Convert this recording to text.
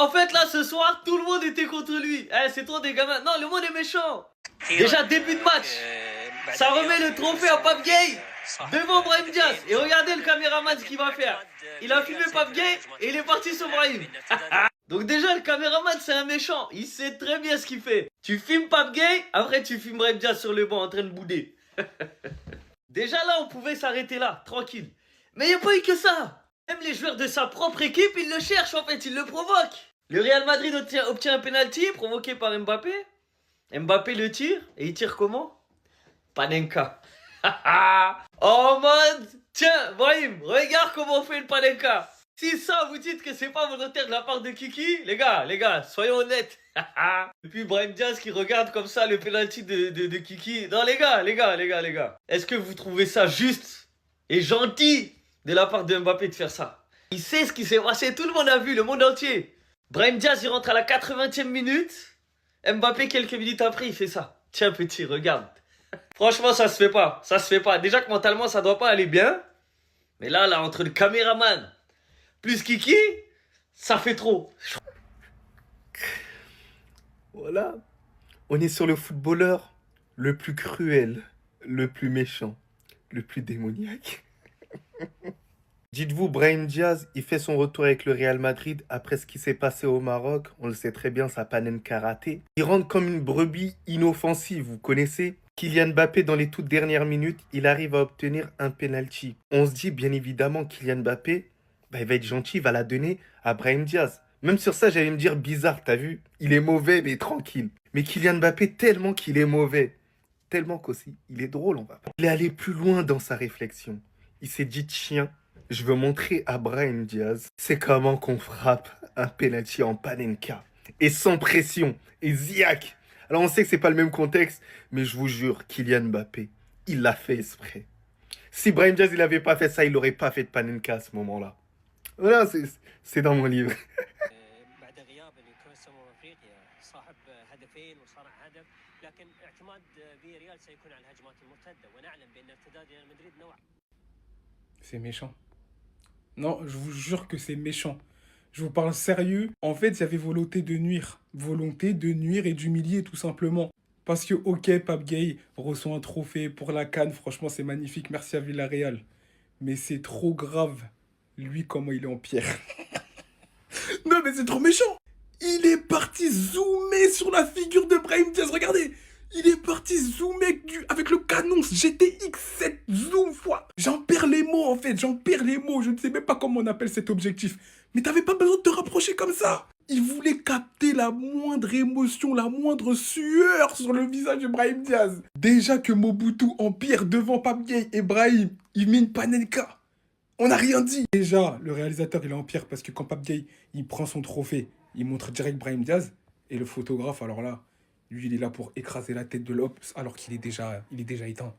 En fait, là, ce soir, tout le monde était contre lui. Eh, c'est trop des gamins. Non, le monde est méchant. Déjà, début de match, ça remet le trophée à Pape Gueye devant Brahim Diaz. Et regardez le caméraman ce qu'il va faire. Il a filmé Pape Gueye et il est parti sur Brahim. Donc déjà, le caméraman, c'est un méchant. Il sait très bien ce qu'il fait. Tu filmes Pape Gueye, après tu filmes Brahim Diaz sur le banc en train de bouder. Déjà là, on pouvait s'arrêter là, tranquille. Mais il n'y a pas eu que ça. Même les joueurs de sa propre équipe, ils le cherchent en fait, ils le provoquent. Le Real Madrid obtient un penalty provoqué par Mbappé. Mbappé le tire, et il tire comment? Panenka. En mode, tiens, Brahim, regarde comment on fait le Panenka. Si ça, vous dites que c'est pas volontaire de la part de Kiki, les gars, soyons honnêtes. Et puis Brahim Diaz qui regarde comme ça le penalty de Kiki. Non, les gars. Est-ce que vous trouvez ça juste et gentil de la part de Mbappé de faire ça? Il sait ce qui s'est passé, tout le monde a vu, le monde entier. Brahim Diaz, il rentre à la 80e minute. Mbappé, quelques minutes après, il fait ça. Tiens, petit, regarde. Franchement, ça se fait pas. Déjà que mentalement, ça doit pas aller bien. Mais là, entre le caméraman plus Kiki, ça fait trop. Voilà. On est sur le footballeur le plus cruel, le plus méchant, le plus démoniaque. Dites-vous, Brahim Diaz, il fait son retour avec le Real Madrid après ce qui s'est passé au Maroc. On le sait très bien, sa Panenka ratée. Il rentre comme une brebis inoffensive, vous connaissez. Kylian Mbappé, dans les toutes dernières minutes, il arrive à obtenir un penalty. On se dit, bien évidemment, Kylian Mbappé, il va être gentil, il va la donner à Brahim Diaz. Même sur ça, j'allais me dire bizarre, t'as vu? Il est mauvais, mais tranquille. Mais Kylian Mbappé, tellement qu'il est mauvais, tellement qu'aussi, il est drôle, on va pas. Il est allé plus loin dans sa réflexion. Il s'est dit, tiens, je veux montrer à Brahim Diaz, c'est comment qu'on frappe un penalty en Panenka. Et sans pression. Et ziac. Alors on sait que c'est pas le même contexte, mais je vous jure, Kylian Mbappé, il l'a fait exprès. Si Brahim Diaz, il avait pas fait ça, il n'aurait pas fait de Panenka à ce moment-là. Voilà, c'est dans mon livre. بعد غياب لكأس أفريقيا صاحب هدفين وصنع هدف لكن اعتماد فياريال سيكون على الهجمات المرتدة ونعلم بأن ارتداد ريال مدريد نوع. C'est méchant. Non, je vous jure que c'est méchant. Je vous parle sérieux. En fait, il y avait volonté de nuire. Volonté de nuire et d'humilier, tout simplement. Parce que, ok, Pape Gueye reçoit un trophée pour la CAN. Franchement, c'est magnifique. Merci à Villarreal. Mais c'est trop grave. Lui, comment il est en pierre. Non, mais c'est trop méchant. Il est parti zoomer sur la figure de Brahim Diaz. Regardez. Il est parti zoomer avec le canon GTX 7 zoom fois. J'en perds les mots en fait, j'en perds les mots. Je ne sais même pas comment on appelle cet objectif. Mais t'avais pas besoin de te rapprocher comme ça. Il voulait capter la moindre émotion, la moindre sueur sur le visage de Brahim Diaz. Déjà que Mobutu empire devant Pape Gueye et Brahim, il met une Panenka. On n'a rien dit. Déjà, le réalisateur il est en pierre parce que quand Pape Gueye il prend son trophée, il montre direct Brahim Diaz. Et le photographe, alors là, lui, il est là pour écraser la tête de l'Ops alors qu'il est déjà éteint.